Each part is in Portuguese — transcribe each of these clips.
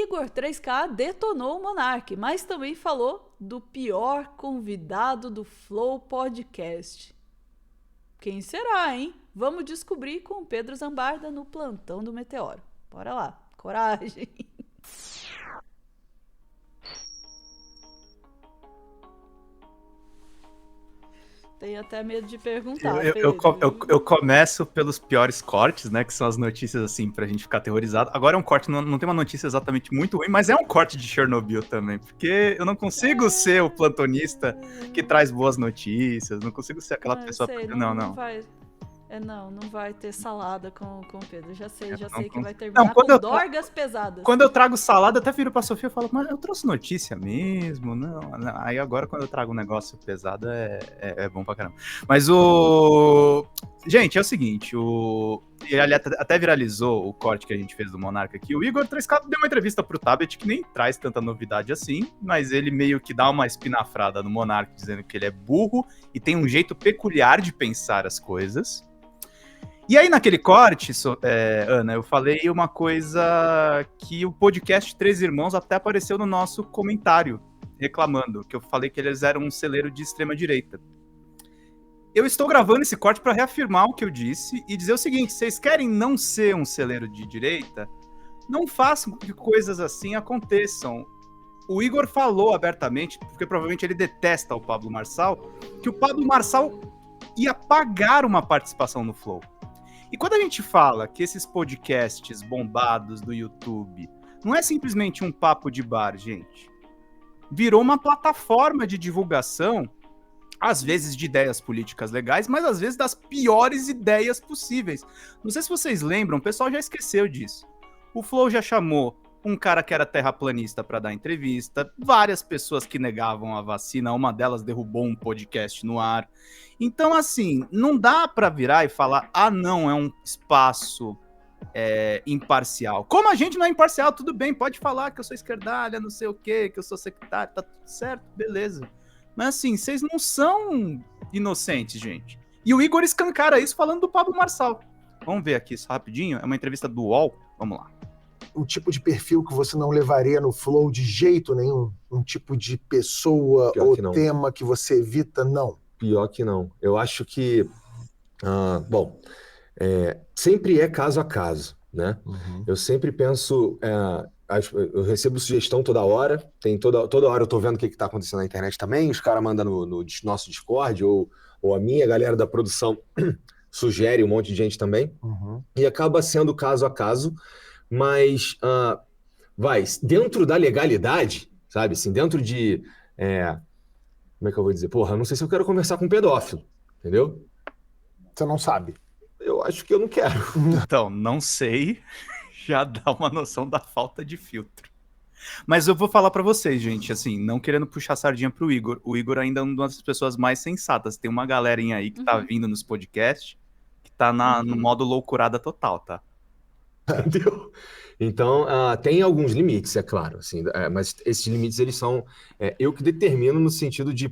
Igor 3K detonou o Monark, mas também falou do pior convidado do Flow Podcast. Quem será, hein? Vamos descobrir com o Pedro Zambarda no Plantão do Meteoro. Bora lá, coragem! Tenho até medo de perguntar, eu começo pelos piores cortes, né? Que são as notícias, assim, pra gente ficar aterrorizado. Agora é um corte, não tem uma notícia exatamente muito ruim, mas é um corte de Chernobyl também. Porque eu não consigo ser o plantonista que traz boas notícias. Não consigo ser aquela pessoa... Não vai... não vai ter salada com o Pedro. Já sei que vai terminar com dorgas pesadas. Quando eu trago salada, eu até viro pra Sofia e falo, mas eu trouxe notícia mesmo? Não. Aí agora, quando eu trago um negócio pesado, é bom pra caramba. Mas gente, é o seguinte, ele até viralizou o corte que a gente fez do Monarca aqui. O Igor 3K deu uma entrevista pro Tablet que nem traz tanta novidade assim, mas ele meio que dá uma espinafrada no Monarca, dizendo que ele é burro e tem um jeito peculiar de pensar as coisas. E aí, naquele corte, Ana, eu falei uma coisa que o podcast Três Irmãos até apareceu no nosso comentário, reclamando, que eu falei que eles eram um celeiro de extrema-direita. Eu estou gravando esse corte para reafirmar o que eu disse e dizer o seguinte, vocês querem não ser um celeiro de direita? Não façam que coisas assim aconteçam. O Igor falou abertamente, porque provavelmente ele detesta o Pablo Marçal, que o Pablo Marçal ia pagar uma participação no Flow. E quando a gente fala que esses podcasts bombados do YouTube não é simplesmente um papo de bar, gente. Virou uma plataforma de divulgação, às vezes de ideias políticas legais, mas às vezes das piores ideias possíveis. Não sei se vocês lembram, o pessoal já esqueceu disso. O Flow já chamou um cara que era terraplanista para dar entrevista, várias pessoas que negavam a vacina, uma delas derrubou um podcast no ar. Então, assim, não dá para virar e falar, não, é um espaço imparcial. Como a gente não é imparcial, tudo bem, pode falar que eu sou esquerdalha, não sei o quê, que eu sou sectário, tá tudo certo, beleza. Mas assim, vocês não são inocentes, gente. E o Igor escancara isso falando do Pablo Marçal. Vamos ver aqui isso rapidinho, é uma entrevista do UOL, vamos lá. O tipo de perfil que você não levaria no Flow de jeito nenhum? Um tipo de pessoa ou tema que você evita? Não. Pior que não. Eu acho que, sempre é caso a caso, né? Uhum. Eu sempre penso, eu recebo sugestão toda hora, toda hora eu tô vendo o que tá acontecendo na internet também, os caras mandam no nosso Discord, ou a minha galera da produção sugere um monte de gente também, e acaba sendo caso a caso, mas dentro da legalidade, sabe, assim, dentro de, como é que eu vou dizer? Porra, eu não sei se eu quero conversar com um pedófilo, entendeu? Você não sabe. Eu acho que eu não quero. Então, não sei, já dá uma noção da falta de filtro. Mas eu vou falar pra vocês, gente, assim, não querendo puxar sardinha pro Igor, o Igor ainda é uma das pessoas mais sensatas. Tem uma galerinha aí que tá vindo nos podcasts, que tá no modo loucurada total, tá? Entendeu? Então, tem alguns limites, é claro, assim, mas esses limites, eles são eu que determino no sentido de,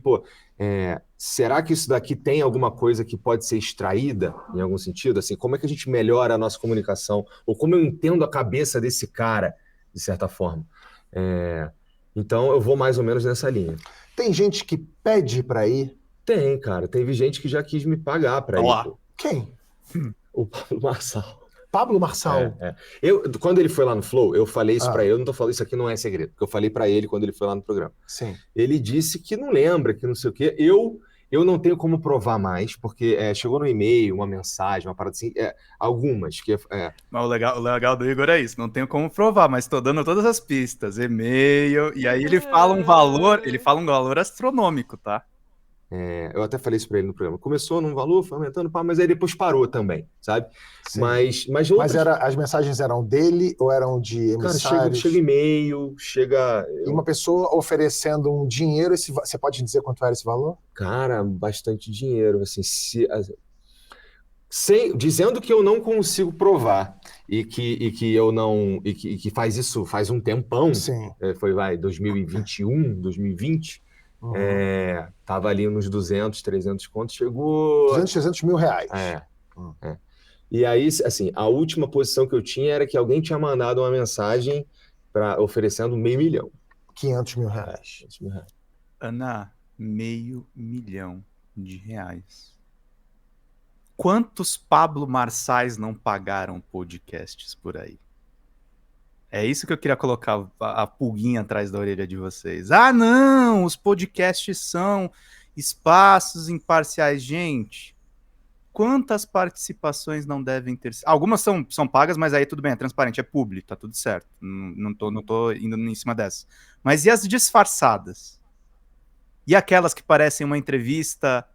será que isso daqui tem alguma coisa que pode ser extraída, em algum sentido? Assim, como é que a gente melhora a nossa comunicação? Ou como eu entendo a cabeça desse cara, de certa forma? Então, eu vou mais ou menos nessa linha. Tem gente que pede pra ir? Tem, cara. Teve gente que já quis me pagar pra ir. Pô. Quem? O Pablo Marçal. Pablo Marçal. Quando ele foi lá no Flow, eu falei isso pra ele, eu não tô falando, isso aqui não é segredo, porque eu falei pra ele quando ele foi lá no programa. Sim. Ele disse que não lembra, que não sei o quê. Eu não tenho como provar mais, porque chegou no e-mail, uma mensagem, uma parada assim, algumas. Mas o legal do Igor é isso, não tenho como provar, mas tô dando todas as pistas, e-mail, e aí ele fala um valor astronômico, tá? Eu até falei isso pra ele no programa. Começou num valor, foi aumentando, mas aí depois parou também, sabe? Sim. Mas as mensagens eram dele ou eram de emissários? Cara, chega e-mail, E uma pessoa oferecendo um dinheiro, você pode dizer quanto era esse valor? Cara, bastante dinheiro, assim, dizendo que eu não consigo provar e que faz isso faz um tempão. Sim. Foi 2021, 2020. Tava ali nos 200, 300 contos, chegou... 200, 300 mil reais. E aí, assim, a última posição que eu tinha era que alguém tinha mandado uma mensagem oferecendo R$500 mil. R$500 mil. Ana, R$500 mil. Quantos Pablo Marçais não pagaram podcasts por aí? É isso que eu queria colocar a pulguinha atrás da orelha de vocês. Ah, não! Os podcasts são espaços imparciais. Gente, quantas participações não devem ter... Algumas são pagas, mas aí tudo bem, é transparente, é público, tá tudo certo. Não tô indo em cima dessas. Mas e as disfarçadas? E aquelas que parecem uma entrevista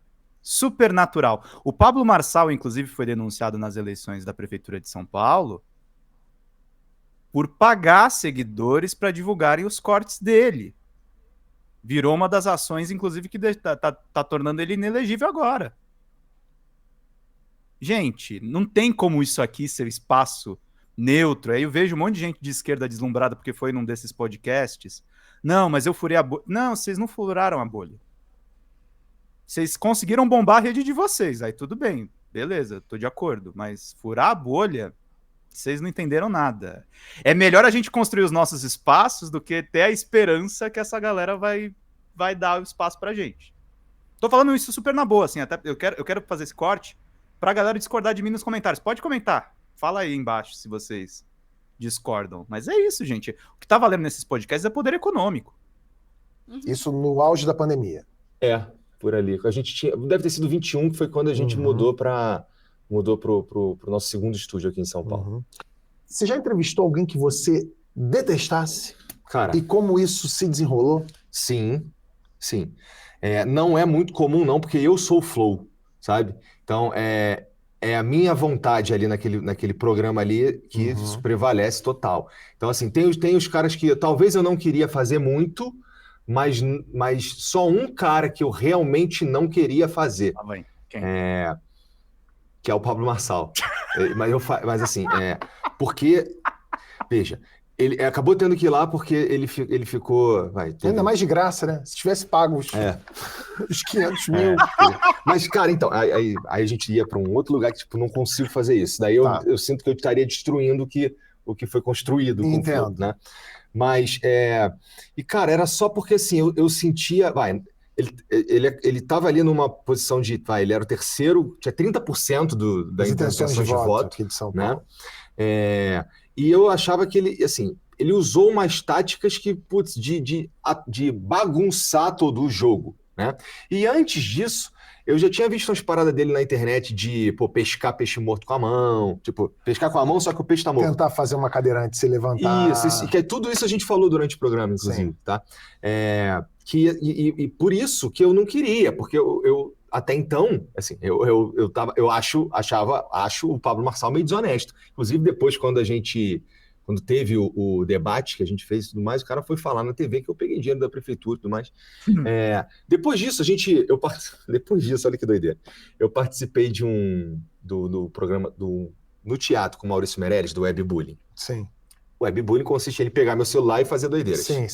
super natural? O Pablo Marçal, inclusive, foi denunciado nas eleições da Prefeitura de São Paulo por pagar seguidores para divulgarem os cortes dele. Virou uma das ações, inclusive, que tá tornando ele inelegível agora. Gente, não tem como isso aqui ser espaço neutro. Aí eu vejo um monte de gente de esquerda deslumbrada porque foi num desses podcasts. Não, mas eu furei a bolha. Não, vocês não furaram a bolha. Vocês conseguiram bombar a rede de vocês. Aí tudo bem, beleza, tô de acordo. Mas furar a bolha, vocês não entenderam nada. É melhor a gente construir os nossos espaços do que ter a esperança que essa galera vai dar o espaço pra gente. Tô falando isso super na boa, assim. Até eu quero fazer esse corte pra galera discordar de mim nos comentários. Pode comentar. Fala aí embaixo se vocês discordam. Mas é isso, gente. O que tá valendo nesses podcasts é poder econômico. Isso no auge da pandemia. Por ali. A gente tinha... Deve ter sido 21, que foi quando a gente mudou pro nosso segundo estúdio aqui em São Paulo. Você já entrevistou alguém que você detestasse? Cara... E como isso se desenrolou? Sim. Não é muito comum, não, porque eu sou o Flow, sabe? Então, é a minha vontade ali naquele programa ali que prevalece total. Então, assim, tem os caras que talvez eu não queria fazer muito, mas só um cara que eu realmente não queria fazer. Ah, bem. Quem? Que é o Pablo Marçal. Mas assim, porque, veja, ele acabou tendo que ir lá porque ele ficou... Ainda mais de graça, né? Se tivesse pago os 500 mil. Mas, cara, então, aí a gente ia para um outro lugar que, tipo, não consigo fazer isso. Daí eu sinto que eu estaria destruindo o que foi construído. Entendo. Com o Flow, né? Mas, e, cara, era só porque, assim, eu sentia... Ele tava ali numa posição de... ele era o terceiro, tinha 30% das intenções de voto aqui de São Paulo. Né? E eu achava que ele, assim, ele usou umas táticas que, putz, de bagunçar todo o jogo, né? E antes disso, eu já tinha visto umas paradas dele na internet de, pescar peixe morto com a mão, tipo, pescar com a mão, só que o peixe tá morto. Tentar fazer uma cadeirante, se levantar. Isso, que tudo isso a gente falou durante o programa, inclusive, tá? E por isso que eu não queria, porque eu até então, assim, eu acho o Pablo Marçal meio desonesto. Inclusive, depois, quando teve o debate que a gente fez e tudo mais, o cara foi falar na TV que eu peguei dinheiro da prefeitura e tudo mais. Depois disso, olha que doideira. Eu participei do programa no teatro com o Maurício Meirelles, do Webbullying. Sim. O Webbullying consiste em ele pegar meu celular e fazer doideiras. Sim.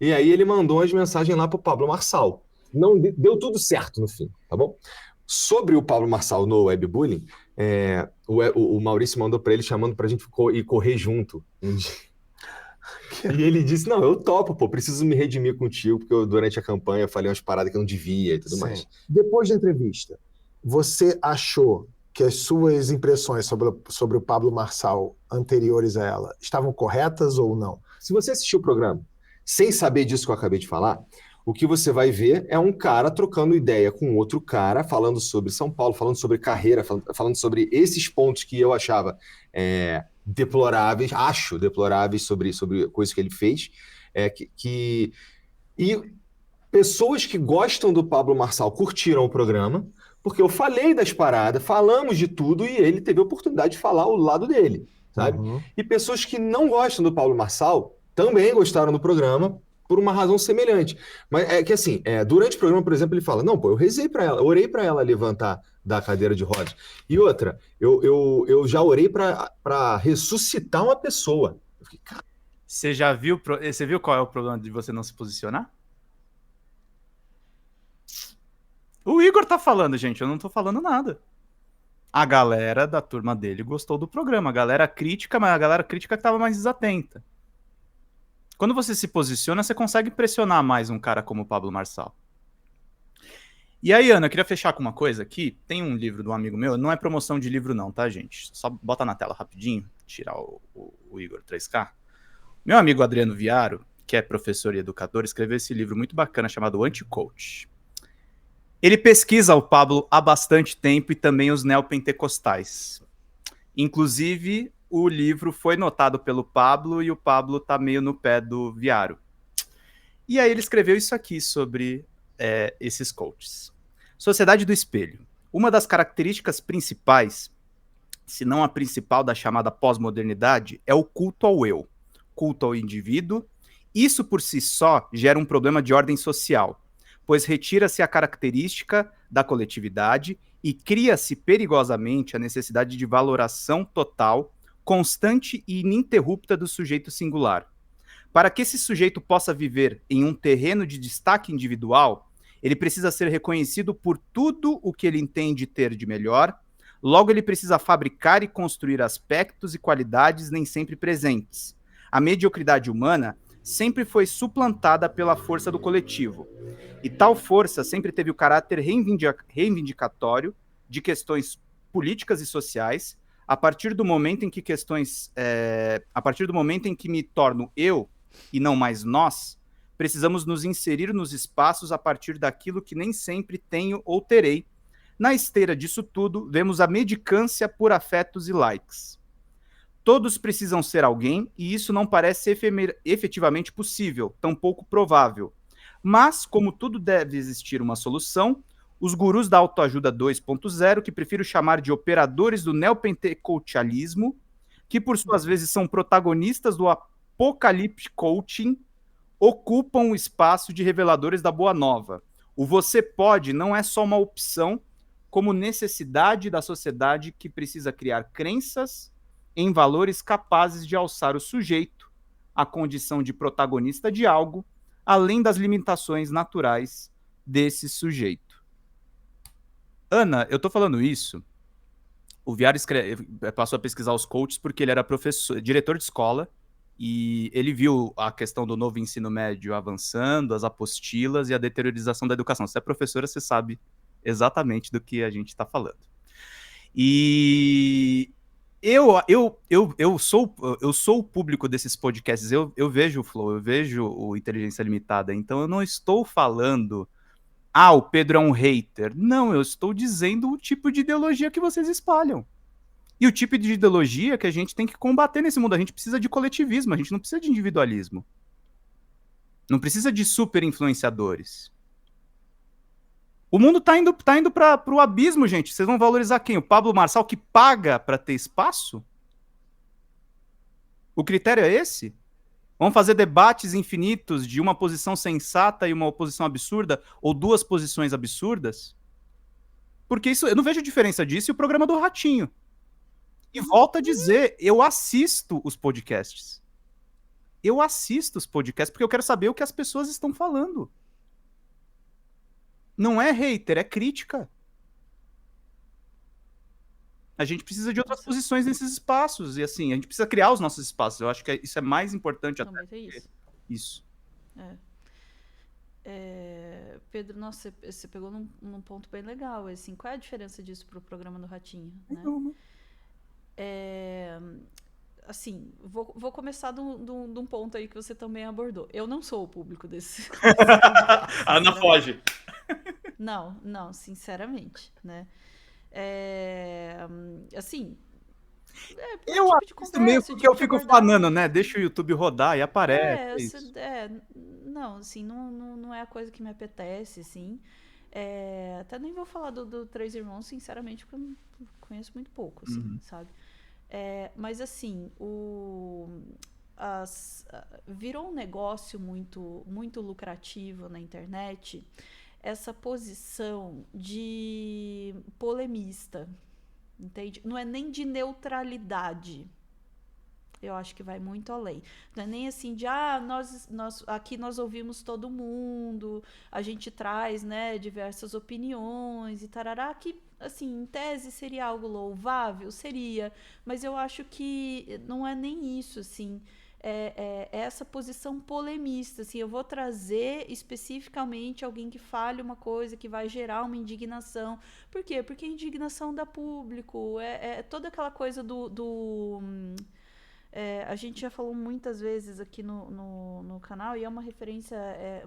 E aí ele mandou umas mensagens lá pro Pablo Marçal. Não deu tudo certo no fim, tá bom? Sobre o Pablo Marçal no Webbullying, o Maurício mandou para ele chamando pra gente ir correr junto. E ele disse, não, eu topo, preciso me redimir contigo, porque durante a campanha eu falei umas paradas que eu não devia e tudo mais. Depois da entrevista, você achou que as suas impressões sobre o Pablo Marçal anteriores a ela estavam corretas ou não? Se você assistiu o programa sem saber disso que eu acabei de falar, o que você vai ver é um cara trocando ideia com outro cara, falando sobre São Paulo, falando sobre carreira, falando sobre esses pontos que eu achava deploráveis, sobre coisas que ele fez, e pessoas que gostam do Pablo Marçal curtiram o programa, porque eu falei das paradas, falamos de tudo e ele teve a oportunidade de falar o lado dele, sabe? E pessoas que não gostam do Pablo Marçal também gostaram do programa, por uma razão semelhante. Mas é que assim, durante o programa, por exemplo, ele fala, não, eu rezei pra ela, orei pra ela levantar da cadeira de rodas. E outra, eu já orei pra ressuscitar uma pessoa. Eu fiquei, cara... Você viu qual é o problema de você não se posicionar? O Igor tá falando, gente, eu não tô falando nada. A galera da turma dele gostou do programa. A galera crítica, mas a galera crítica que tava mais desatenta. Quando você se posiciona, você consegue pressionar mais um cara como o Pablo Marçal. E aí, Ana, eu queria fechar com uma coisa aqui. Tem um livro de um amigo meu, não é promoção de livro não, tá, gente? Só bota na tela rapidinho, tirar o Igor 3K. Meu amigo Adriano Viaro, que é professor e educador, escreveu esse livro muito bacana chamado Anti-Coach. Ele pesquisa o Pablo há bastante tempo e também os neopentecostais. Inclusive, o livro foi notado pelo Pablo e o Pablo tá meio no pé do Viaro. E aí ele escreveu isso aqui sobre esses coaches. Sociedade do espelho. Uma das características principais, se não a principal da chamada pós-modernidade, é o culto ao eu, culto ao indivíduo. Isso por si só gera um problema de ordem social, pois retira-se a característica da coletividade e cria-se perigosamente a necessidade de valoração total, constante e ininterrupta do sujeito singular. Para que esse sujeito possa viver em um terreno de destaque individual, ele precisa ser reconhecido por tudo o que ele entende ter de melhor, logo ele precisa fabricar e construir aspectos e qualidades nem sempre presentes. A mediocridade humana sempre foi suplantada pela força do coletivo, e tal força sempre teve o caráter reivindicatório de questões políticas e sociais, a partir do momento em que me torno eu e não mais nós, precisamos nos inserir nos espaços a partir daquilo que nem sempre tenho ou terei. Na esteira disso tudo, vemos a mendicância por afetos e likes. Todos precisam ser alguém, e isso não parece efetivamente possível, tampouco provável. Mas, como tudo deve existir uma solução, os gurus da autoajuda 2.0, que prefiro chamar de operadores do neopentecostalismo, que por suas vezes são protagonistas do apocalipse coaching, ocupam o espaço de reveladores da boa nova. O você pode não é só uma opção, como necessidade da sociedade que precisa criar crenças em valores capazes de alçar o sujeito à condição de protagonista de algo, além das limitações naturais desse sujeito. Ana, eu tô falando isso, o Viaro passou a pesquisar os coaches porque ele era diretor de escola, e ele viu a questão do novo ensino médio avançando, as apostilas e a deteriorização da educação. Se é professora, você sabe exatamente do que a gente está falando. E eu sou o público desses podcasts, eu vejo o Flow, eu vejo o Inteligência Limitada, então eu não estou falando, o Pedro é um hater. Não, eu estou dizendo o tipo de ideologia que vocês espalham. E o tipo de ideologia que a gente tem que combater nesse mundo. A gente precisa de coletivismo, a gente não precisa de individualismo. Não precisa de super influenciadores. O mundo tá indo para o abismo, gente. Vocês vão valorizar quem? O Pablo Marçal, que paga para ter espaço? O critério é esse? Vamos fazer debates infinitos de uma posição sensata e uma oposição absurda? Ou duas posições absurdas? Porque isso, eu não vejo diferença disso e o programa do Ratinho. E volto a dizer, eu assisto os podcasts. Eu assisto os podcasts porque eu quero saber o que as pessoas estão falando. Não é hater, é crítica. A gente precisa de outras posições nesses espaços. E assim, a gente precisa criar os nossos espaços. Eu acho que isso é mais importante até. Isso. Pedro, nossa, você pegou num ponto bem legal. Assim, qual é a diferença disso para o programa do Ratinho? Né? Assim, vou começar de um ponto aí que você também abordou. Eu não sou o público desse. Ana foge. Não, sinceramente, né? Assim. Eu assisto meio porque eu fico fanando, né? Deixa o YouTube rodar e aparece. Não, assim, não é a coisa que me apetece, assim. Até nem vou falar do Três Irmãos, sinceramente, porque eu conheço muito pouco, assim, sabe? Mas assim, virou um negócio muito, muito lucrativo na internet essa posição de polemista, entende? Não é nem de neutralidade. Eu acho que vai muito além. Não é nem assim de, aqui nós ouvimos todo mundo, a gente traz, né, diversas opiniões e tarará, que, assim, em tese seria algo louvável, seria, mas eu acho que não é nem isso, assim. essa posição polemista, assim, eu vou trazer especificamente alguém que fale uma coisa que vai gerar uma indignação. Por quê? Porque a indignação dá público, toda aquela coisa a gente já falou muitas vezes aqui no canal, e é uma referência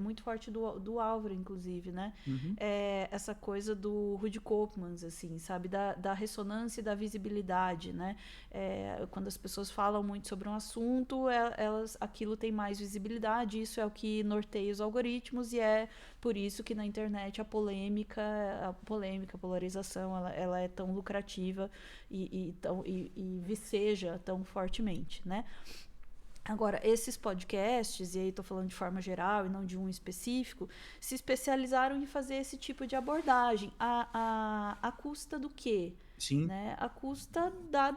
muito forte do Álvaro, inclusive, né? Uhum. Essa coisa do Rudy Koopmans, assim, sabe? Da ressonância e da visibilidade, né? Quando as pessoas falam muito sobre um assunto, aquilo tem mais visibilidade, isso é o que norteia os algoritmos, e é por isso que na internet a polarização, ela é tão lucrativa e viceja tão fortemente, né? Agora, esses podcasts, e aí estou falando de forma geral e não de um específico, se especializaram em fazer esse tipo de abordagem. A custa do quê? Sim. Né? A custa da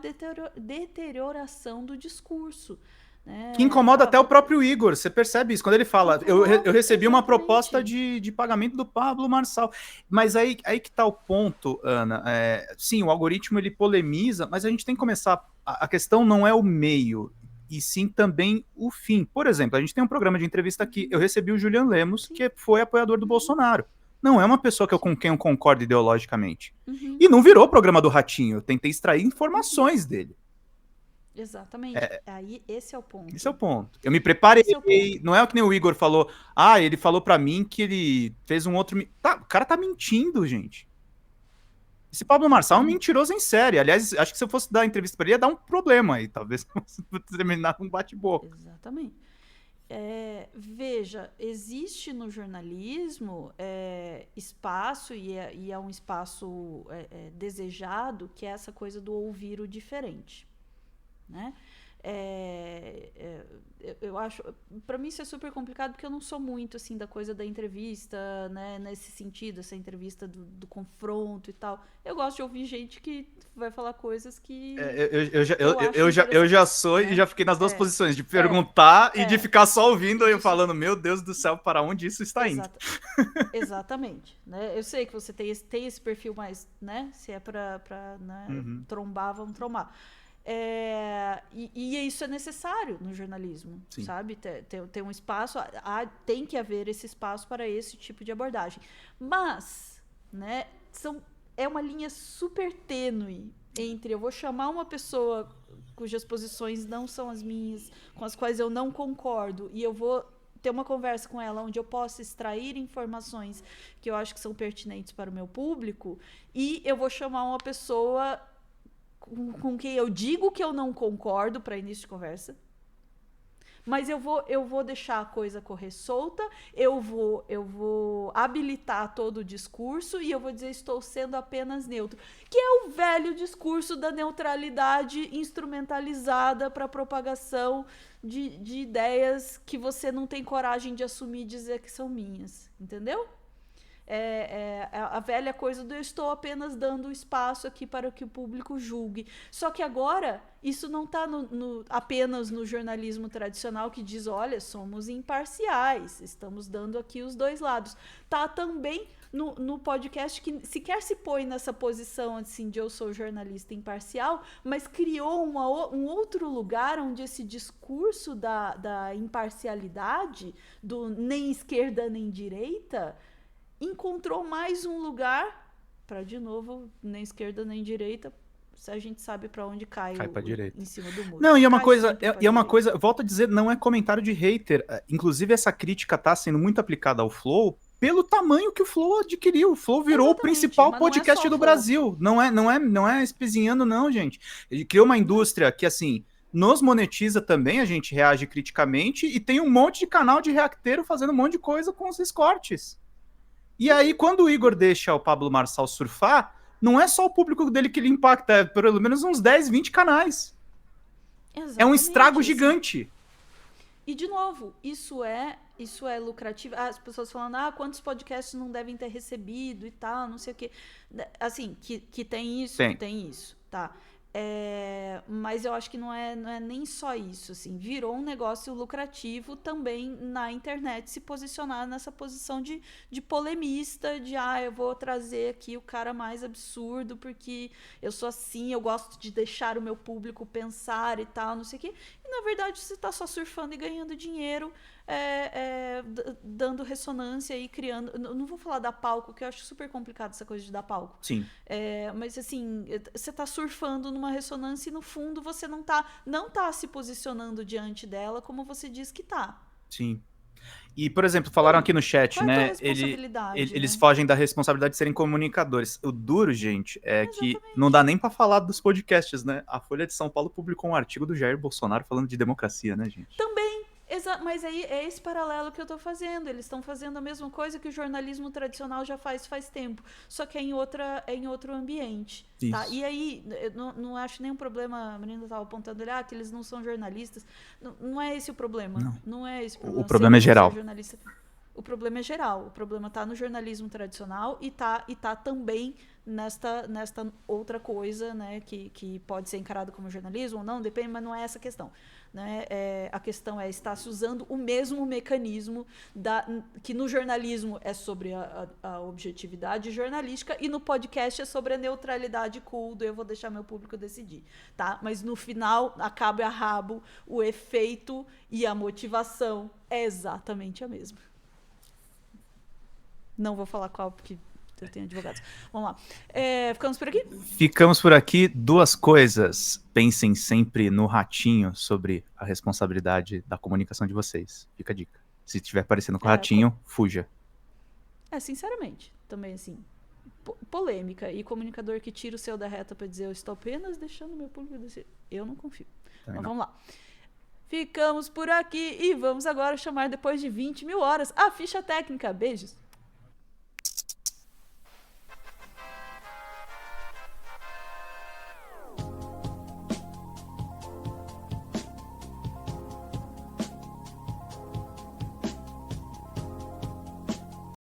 deterioração do discurso. Né? Que incomoda até o próprio Igor, você percebe isso, quando ele fala, eu recebi uma proposta de pagamento do Pablo Marçal, mas aí que tá o ponto, Ana, sim, o algoritmo ele polemiza, mas a gente tem que começar, a questão não é o meio, e sim também o fim. Por exemplo, a gente tem um programa de entrevista aqui, eu recebi o Julian Lemos, que foi apoiador do Bolsonaro, não é uma pessoa com quem eu concordo ideologicamente, e não virou o programa do Ratinho, eu tentei extrair informações dele. Exatamente. Aí, esse é o ponto. Esse é o ponto. Eu me preparei, não é o que nem o Igor falou. Ele falou pra mim que ele fez um outro... o cara tá mentindo, gente. Esse Pablo Marçal é um mentiroso em série. Aliás, acho que se eu fosse dar entrevista pra ele, ia dar um problema aí. Talvez terminar um bate-boca. Exatamente. Veja, existe no jornalismo espaço, e é um espaço desejado, que é essa coisa do ouvir o diferente. Né? Eu acho, para mim isso é super complicado, porque eu não sou muito assim da coisa da entrevista, né, nesse sentido, essa entrevista do confronto e tal. Eu gosto de ouvir gente que vai falar coisas que eu já sou, né? E já fiquei nas duas posições, de perguntar e de ficar só ouvindo, eu falando, meu Deus do céu, para onde isso está indo? Exatamente, né? Eu sei que você tem esse perfil mais, né, se é para né, trombar, vamos trombar. E isso é necessário no jornalismo, sim, sabe? Tem um espaço, tem que haver esse espaço para esse tipo de abordagem. Mas, né, é uma linha super tênue entre eu vou chamar uma pessoa cujas posições não são as minhas, com as quais eu não concordo, e eu vou ter uma conversa com ela onde eu possa extrair informações que eu acho que são pertinentes para o meu público, e eu vou chamar uma pessoa com quem eu digo que eu não concordo para início de conversa, mas eu vou deixar a coisa correr solta, eu vou habilitar todo o discurso e eu vou dizer estou sendo apenas neutro, que é o velho discurso da neutralidade instrumentalizada para propagação de ideias que você não tem coragem de assumir e dizer que são minhas, entendeu? A velha coisa do eu estou apenas dando espaço aqui para que o público julgue. Só que agora, isso não está apenas no jornalismo tradicional que diz, olha, somos imparciais, estamos dando aqui os dois lados. Está também no podcast que sequer se põe nessa posição assim, de eu sou jornalista imparcial, mas criou um outro lugar onde esse discurso da imparcialidade, do nem esquerda nem direita, encontrou mais um lugar para, de novo, nem esquerda nem direita, se a gente sabe para onde cai pra direita. Em cima do muro. Não, e é uma coisa, volto a dizer, não é comentário de hater. Inclusive, essa crítica tá sendo muito aplicada ao Flow pelo tamanho que o Flow adquiriu. O Flow virou o principal podcast do Brasil. Não é espezinhando, não, gente. Ele criou uma indústria que, assim, nos monetiza também, a gente reage criticamente, e tem um monte de canal de reacteiro fazendo um monte de coisa com os cortes. E aí, quando o Igor deixa o Pablo Marçal surfar, não é só o público dele que ele impacta, é pelo menos uns 10, 20 canais. Exatamente. É um estrago gigante. E, de novo, isso é lucrativo. As pessoas falando, quantos podcasts não devem ter recebido e tal, não sei o quê. Assim, que tem isso, tem isso, tá. Mas eu acho que não é nem só isso, assim, virou um negócio lucrativo também na internet se posicionar nessa posição de polemista, de eu vou trazer aqui o cara mais absurdo porque eu sou assim, eu gosto de deixar o meu público pensar e tal, não sei o quê. e na verdade você está só surfando e ganhando dinheiro, dando ressonância e criando. Não vou falar dar palco, que eu acho super complicado essa coisa de dar palco. Sim. Mas assim, você está surfando numa ressonância e no fundo você não tá se posicionando diante dela como você diz que tá. Sim. E, por exemplo, falaram aqui no chat, Qual é a né? tua responsabilidade, Eles né? fogem da responsabilidade de serem comunicadores. O duro, gente, é que Exatamente. não dá nem pra falar dos podcasts, né? A Folha de São Paulo publicou um artigo do Jair Bolsonaro falando de democracia, né, gente? Também. Mas aí é esse paralelo que eu tô fazendo. Eles estão fazendo a mesma coisa que o jornalismo tradicional já faz tempo. Só que é em outro ambiente. Tá? Isso. E aí, eu não acho nenhum problema. A menina estava apontando ali, que eles não são jornalistas. Não é esse o problema. Não é esse o problema. O problema é geral. O problema é geral. O problema tá no jornalismo tradicional e tá também nesta outra coisa, né, que pode ser encarado como jornalismo ou não, depende, mas não é essa a questão. Né? A questão é estar se usando o mesmo mecanismo que no jornalismo é sobre a objetividade jornalística e no podcast é sobre a neutralidade cool do eu vou deixar meu público decidir. Tá? Mas no final, a cabo e a rabo, o efeito e a motivação é exatamente a mesma. Não vou falar qual, porque eu tenho advogados. Vamos lá. Ficamos por aqui? Ficamos por aqui. 2 coisas. Pensem sempre no ratinho sobre a responsabilidade da comunicação de vocês. Fica a dica. Se estiver parecendo com o ratinho, fuja. Sinceramente. Também, assim, polêmica. E comunicador que tira o seu da reta para dizer eu estou apenas deixando meu público decidir. Eu não confio. Mas vamos lá. Ficamos por aqui e vamos agora chamar, depois de 20 mil horas, a ficha técnica. Beijos.